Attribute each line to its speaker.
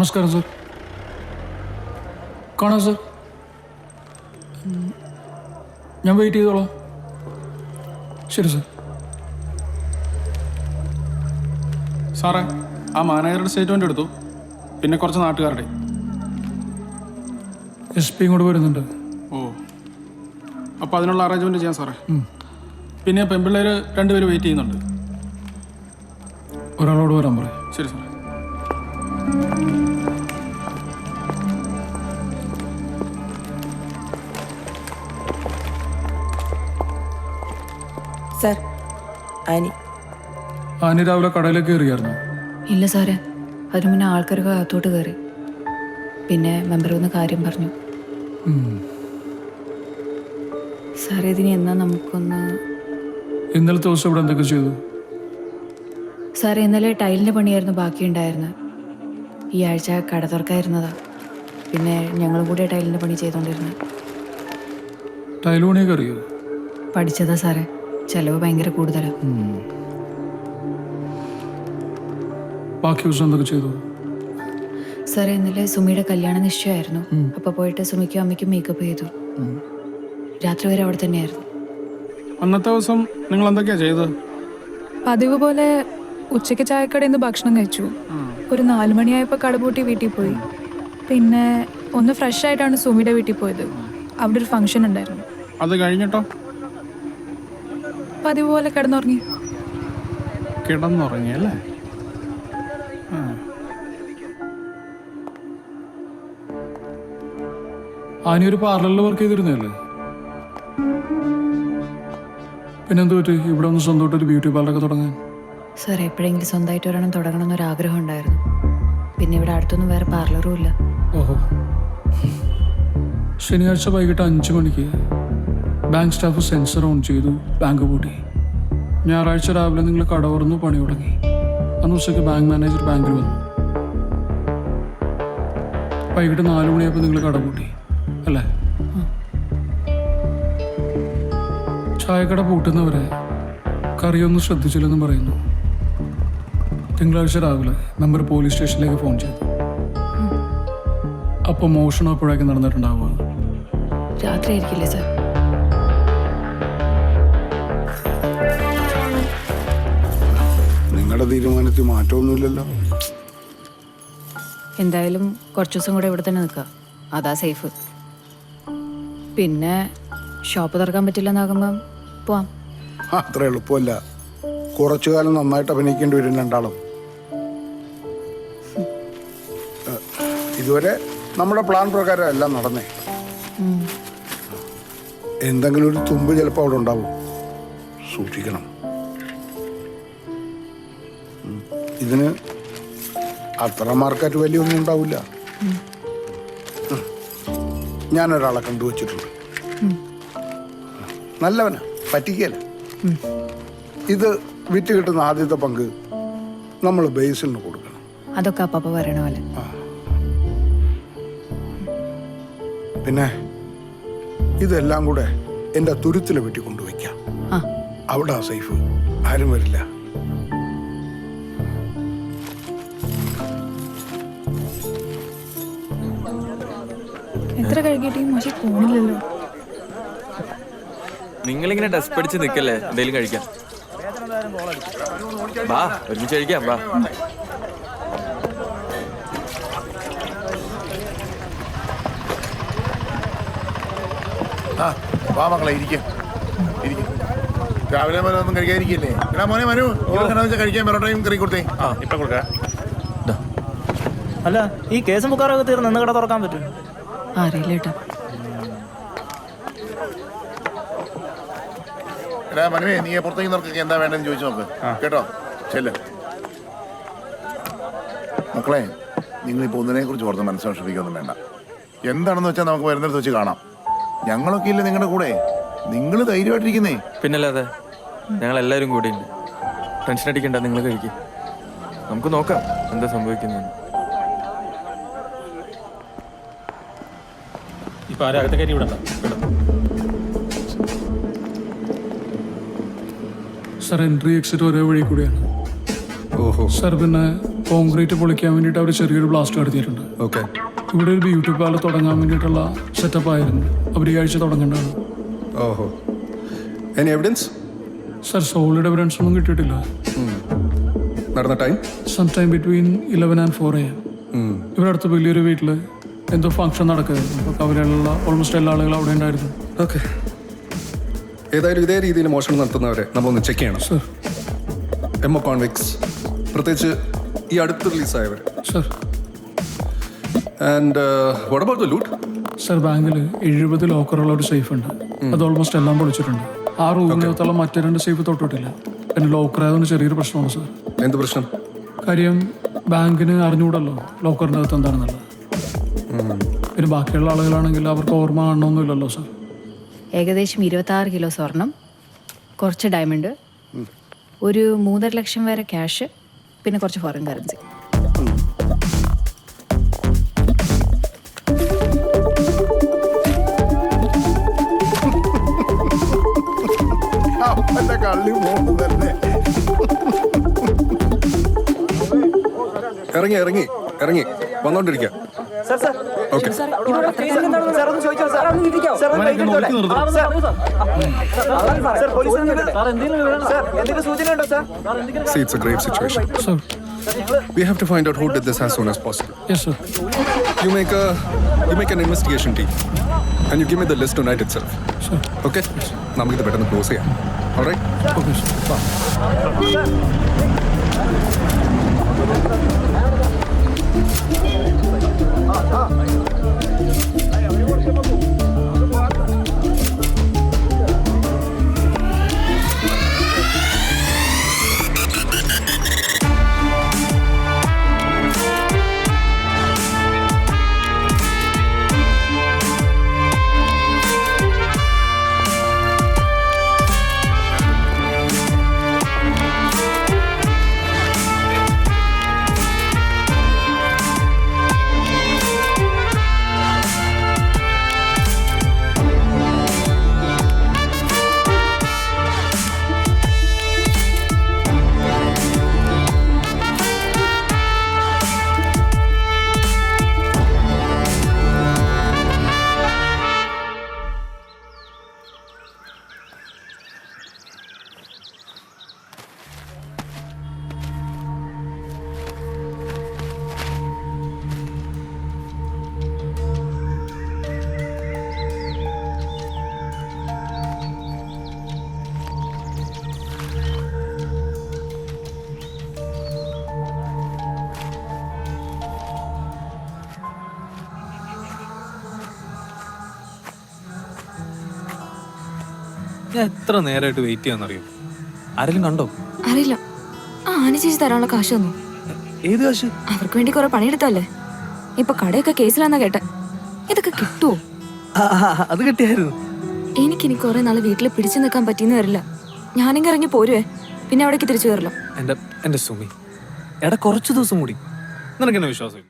Speaker 1: നമസ്കാരം സർ. കാണാം സർ. ഞാൻ വെയിറ്റ് ചെയ്തോളാം. ശരി സർ.
Speaker 2: സാറേ, ആ മാനേജറുടെ സ്റ്റേറ്റ്മെൻ്റ് എടുത്തു, പിന്നെ കുറച്ച് നാട്ടുകാരുടെ.
Speaker 1: SP ഇങ്ങോട്ട് വരുന്നുണ്ട്.
Speaker 2: ഓ, അപ്പോൾ അതിനുള്ള അറേഞ്ച്മെൻറ്റ് ചെയ്യാം സാറേ. പിന്നെ പെൺപിള്ളേർ 2 പേര് വെയിറ്റ് ചെയ്യുന്നുണ്ട്.
Speaker 1: ഒരാളോട് വരാൻ പറയും.
Speaker 2: ശരി സാറേ.
Speaker 3: സാർ, ആനി
Speaker 1: ആനി രാവിലെ കടയിലേക്ക് കയറിയായിരുന്നു.
Speaker 4: ഇല്ല സാറേ, അതിനു മുന്നേ ആൾക്കാർക്ക് അകത്തോട്ട് കയറി. പിന്നെ മെമ്പർ വന്ന് കാര്യം പറഞ്ഞു. സാറേ, ഇതിന് എന്നാ നമുക്കൊന്ന്...
Speaker 1: ഇന്നലത്തെ ദിവസം ഇവിടെ എന്തൊക്കെ ചെയ്തു?
Speaker 4: സാറേ, ഇന്നലെ ടൈലിൻ്റെ പണിയായിരുന്നു ബാക്കിയുണ്ടായിരുന്നത്. ഈ ആഴ്ച കട തുറക്കായിരുന്നതാ. പിന്നെ ഞങ്ങളും കൂടെ ടൈലിൻ്റെ പണി ചെയ്തുകൊണ്ടിരുന്നത്.
Speaker 1: ടൈൽ പണിയൊക്കെ അറിയോ?
Speaker 4: പഠിച്ചതാ സാറേ, ചിലവ് ഭയങ്കര കൂടുതലാണ്.
Speaker 1: ബാക്കി ദിവസം എന്തൊക്കെ ചെയ്തു?
Speaker 4: സാറേ, ഇന്നലെ സുമിയുടെ കല്യാണ നിശ്ചയമായിരുന്നു. അപ്പോൾ പോയിട്ട് സുമിക്കും അമ്മയ്ക്കും മേക്കപ്പ് ചെയ്തു. രാത്രി വരെ അവിടെ തന്നെയായിരുന്നു.
Speaker 2: അന്നത്തെ ദിവസം നിങ്ങൾ എന്തൊക്കെയാണ് ചെയ്തത്?
Speaker 5: പതിവ് പോലെ ഉച്ചയ്ക്ക് ചായക്കടയിൽ നിന്ന് ഭക്ഷണം കഴിച്ചു. ഒരു 4 മണിയായപ്പോൾ കടപൂട്ടി വീട്ടിൽ പോയി. പിന്നെ ഒന്ന് ഫ്രഷ് ആയിട്ടാണ് സുമിയുടെ വീട്ടിൽ പോയത്. അവിടെ ഒരു ഫംഗ്ഷൻ ഉണ്ടായിരുന്നു.
Speaker 2: അത് കഴിഞ്ഞിട്ടോ?
Speaker 5: പതിവ് പോലെ കിടന്നുറങ്ങി.
Speaker 2: കിടന്നുറങ്ങിയല്ലേ?
Speaker 1: ആനി ഒരു പാർലറിൽ വർക്ക് ചെയ്തിരുന്നല്ലേ? പിന്നെന്ത് പറ്റി ഇവിടെ ഒന്ന് സ്വന്തമായിട്ടൊരു ബ്യൂട്ടി പാർലറൊക്കെ തുടങ്ങാൻ?
Speaker 4: സാർ, എപ്പോഴെങ്കിലും സ്വന്തമായിട്ട് ഒരെണ്ണം തുടങ്ങണമെന്നൊരു ആഗ്രഹം ഉണ്ടായിരുന്നു. പിന്നെ ഇവിടെ അടുത്തൊന്നും വേറെ പാർലറും ഇല്ല.
Speaker 1: ഓഹോ. ശനിയാഴ്ച വൈകിട്ട് 5 മണിക്ക് ബാങ്ക് സ്റ്റാഫ് സെൻസർ ഓൺ ചെയ്തു, ബാങ്ക് പൂട്ടി. ഞായറാഴ്ച രാവിലെ നിങ്ങൾ കട തുറന്നു, പണി തുടങ്ങി. അന്ന് ഉച്ചയ്ക്ക് ബാങ്ക് മാനേജർ ബാങ്കിൽ വന്നു. വൈകിട്ട് 4 മണിയായപ്പോൾ നിങ്ങൾ കട പൂട്ടി അല്ലേ? ചായക്കട പൂട്ടുന്നവരെ കറിയൊന്നും ശ്രദ്ധിച്ചില്ലെന്ന് പറയുന്നു. തിങ്കളാഴ്ച രാവിലെ മെമ്പർ പോലീസ് സ്റ്റേഷനിലേക്ക് ഫോൺ ചെയ്തു. അപ്പോൾ മോഷണം അപ്പോഴേക്കും നടന്നിട്ടുണ്ടാവുക.
Speaker 4: രാത്രി ആയിരിക്കില്ലേ സാർ?
Speaker 6: നിങ്ങളുടെ തീരുമാനത്തിൽ മാറ്റമൊന്നുമില്ലല്ലോ.
Speaker 4: എന്തായാലും കുറച്ച് ദിവസം കൂടെ ഇവിടെ തന്നെ നിൽക്കാം, അതാ സേഫ്. പിന്നെ ഷോപ്പ് തുറക്കാൻ പറ്റില്ലെന്നാകുമ്പം പോവാം.
Speaker 6: അത്ര എളുപ്പമല്ല. കുറച്ചു കാലം നന്നായിട്ട് അഭിനയിക്കേണ്ടി വരും രണ്ടാളും. ഇതുവരെ നമ്മുടെ പ്ലാൻ പ്രകാരം എല്ലാം നടന്നേ. എന്തെങ്കിലും ഒരു തുമ്പ് ചിലപ്പോൾ അവിടെ ഉണ്ടാവും, സൂക്ഷിക്കണം. ഇതിന് അത്ര മാർക്കറ്റ് വലിയൊന്നും ഉണ്ടാവില്ല. ഞാനൊരാളെ കണ്ടുവച്ചിട്ടുണ്ട്. നല്ലവനാ, പറ്റിക്കല. ഇത് വിറ്റ് കിട്ടുന്ന ആദ്യത്തെ പങ്ക് നമ്മൾ ബേസിന് കൊടുക്കണം.
Speaker 4: അതൊക്കെ അപ്പ പറയണ പോലെ.
Speaker 6: പിന്നെ ഇതെല്ലാം കൂടെ എൻ്റെ തുരുത്തിൽ വെട്ടി കൊണ്ടുവയ്ക്കാം. അവിടെ സേഫ്, ആരും വരില്ല.
Speaker 5: എത്ര കഴുകിയിട്ട് മഷി പോണില്ലല്ലോ.
Speaker 7: നിങ്ങളിങ്ങനെ ഡസ്റ്റ് പഠിച്ച് നിൽക്കല്ലേ, എന്തെങ്കിലും കഴിക്കാം. വാ, ഒരുമിച്ച് കഴിക്കാം. വാ.
Speaker 8: വാ മക്കളെ, ഇരിക്കും. രാവിലെ മോനെ ഒന്നും കഴിക്കാതിരിക്കല്ലേ? എടാ മോനെ മനു, കഴിക്കാൻ പൊറോട്ടയും കറി കൊടുത്തേ.
Speaker 9: ഇപ്പൊ കൊടുക്കാം. അല്ല, ഈ കേസും ബുക്കാറൊക്കെ തീർന്ന് നിന്ന് കട തുറക്കാൻ പറ്റും?
Speaker 4: അറിയില്ല കേട്ടോ.
Speaker 8: എടാ മനുവേ, നീ പുറത്തേക്ക് നോക്കൊക്കെ എന്താ വേണ്ടെന്ന് ചോദിച്ചു നോക്ക് കേട്ടോ. ചെല്ല് മക്കളെ. നിങ്ങളിപ്പോൾ ഒന്നിനെ കുറിച്ച് ഓർത്ത് മനസ്സംശയിക്കൊന്നും വേണ്ട. എന്താണെന്ന് വെച്ചാൽ നമുക്ക് വരുന്നിടത്ത് വെച്ച് കാണാം. ഞങ്ങളൊക്കെ ഇല്ലേ നിങ്ങളുടെ കൂടെ. നിങ്ങൾ ധൈര്യമായിട്ടിരിക്കുന്നേ.
Speaker 7: പിന്നല്ലാതെ ഞങ്ങൾ എല്ലാവരും കൂടി ഉണ്ട്. ടെൻഷൻ അടിക്കണ്ട, നിങ്ങൾ കഴിക്കും. നമുക്ക് നോക്കാം എന്താ സംഭവിക്കുന്നതെന്ന്.
Speaker 9: ഇപ്പൊ ആരകത്തെ കയറ്റി വിടണ്ട.
Speaker 1: സാർ, എൻട്രി എക്സിറ്റ് ഒരേ വഴി കൂടിയാണ്.
Speaker 6: ഓഹോ.
Speaker 1: സാർ, പിന്നെ കോൺക്രീറ്റ് പൊളിക്കാൻ വേണ്ടിയിട്ട് അവർ ചെറിയൊരു ബ്ലാസ്റ്റ് നടത്തിയിട്ടുണ്ട്.
Speaker 10: ഓക്കെ.
Speaker 1: ഇവിടെ ഒരു ബ്യൂട്ടി പാർലർ തുടങ്ങാൻ വേണ്ടിയിട്ടുള്ള സെറ്റപ്പ് ആയിരുന്നു. അവർ ഈ ആഴ്ച തുടങ്ങേണ്ടതാണ്.
Speaker 10: ഓഹോ. Any evidence?
Speaker 1: Sir, solid evidence ഒന്നും കിട്ടിയിട്ടില്ല.
Speaker 10: നടന്ന time?
Speaker 1: Some time between 11 and 4 AM. ഇവിടെ അടുത്ത് വലിയൊരു വീട്ടിൽ എന്തോ ഫംഗ്ഷൻ നടക്കുകയായിരുന്നു. അപ്പോൾ അവരെല്ലാം ഓൾമോസ്റ്റ് എല്ലാ ആളുകളും അവിടെ ഉണ്ടായിരുന്നു.
Speaker 10: ഓക്കെ. ഏതായാലും ഇതേ രീതിയിൽ മോഷണം നടത്തുന്നവരെ നമ്മളൊന്ന് ചെക്ക് ചെയ്യണം.
Speaker 1: സർ.
Speaker 10: എമ്മോ കോൺവിക്സ്, പ്രത്യേകിച്ച് ഈ അടുത്ത് റിലീസായവർ.
Speaker 1: Sir.
Speaker 10: And what about the loot?
Speaker 1: Sir, ബാങ്കിൽ 70 ലോക്കറുള്ള ഒരു സേഫ് ഉണ്ട്. അത് ഓൾമോസ്റ്റ് എല്ലാം പൊളിച്ചിട്ടുണ്ട്. ആ റൂമിനകത്തുള്ള മറ്റു 2 സേഫ് തൊട്ടിട്ടില്ല. പിന്നെ ലോക്കറായതുകൊണ്ട് ചെറിയൊരു പ്രശ്നമാണ് സർ.
Speaker 10: എന്ത് പ്രശ്നം?
Speaker 1: കാര്യം ബാങ്കിന് അറിഞ്ഞുകൂടല്ലോ ലോക്കറിൻ്റെ അകത്ത് എന്താണെന്നുള്ളത്. പിന്നെ ബാക്കിയുള്ള ആളുകളാണെങ്കിൽ അവർക്ക് ഓർമ്മ കാണണമെന്നില്ലല്ലോ സർ.
Speaker 4: ഏകദേശം 26 കിലോ സ്വർണം, കുറച്ച് ഡയമണ്ട്, ഒരു 3.5 ലക്ഷം വരെ ക്യാഷ്, പിന്നെ കുറച്ച് ഫോറിൻ കറൻസി.
Speaker 6: അപ്പന്റെ കള്ളി പോകുന്നല്ലേ.
Speaker 10: ഇറങ്ങി ഇറങ്ങി ഇറങ്ങി വന്നോണ്ടിരിക്കാം. Okay. See, it's a grave situation.
Speaker 1: Sir.
Speaker 10: We have to find out who did this as soon as possible.
Speaker 1: Yes sir.
Speaker 10: You make an investigation team and you give me the list tonight itself.
Speaker 1: Sir.
Speaker 10: Okay? നമുക്കിത് പെട്ടെന്ന് close ചെയ്യാം. All right?
Speaker 1: Okay sir.
Speaker 11: ഞാൻ എത്ര നേരമായിട്ട് wait ചെയ്യാന്നറിയോ? ആരെങ്കിലും കണ്ടോ?
Speaker 12: അറിയില്ല. ആ ആന ചേച്ചി തരാനുള്ള കാശ് തന്നു.
Speaker 11: ഏത് കാശ്?
Speaker 12: അവർക്ക് വേണ്ടി കുറെ പണിയെടുത്തല്ലേ. ഇപ്പൊ കടയൊക്കെ കേസിലാന്നാ കേട്ടെ. ഇതൊക്കെ കിട്ടുവോ?
Speaker 11: അത് കിട്ടിയായിരുന്നു.
Speaker 12: എനിക്കിനി കുറെ നാള് വീട്ടിൽ പിടിച്ചു നിൽക്കാൻ പറ്റിയെന്ന് വരില്ല. ഞാനെങ്കിൽ ഇറങ്ങി പോരുവേ, പിന്നെ അവിടേക്ക് തിരിച്ചു കയറില്ല.
Speaker 11: എന്റെ സുമി, എടാ കുറച്ച് ദിവസം കൂടി. നിനക്കെന്നെ വിശ്വാസം?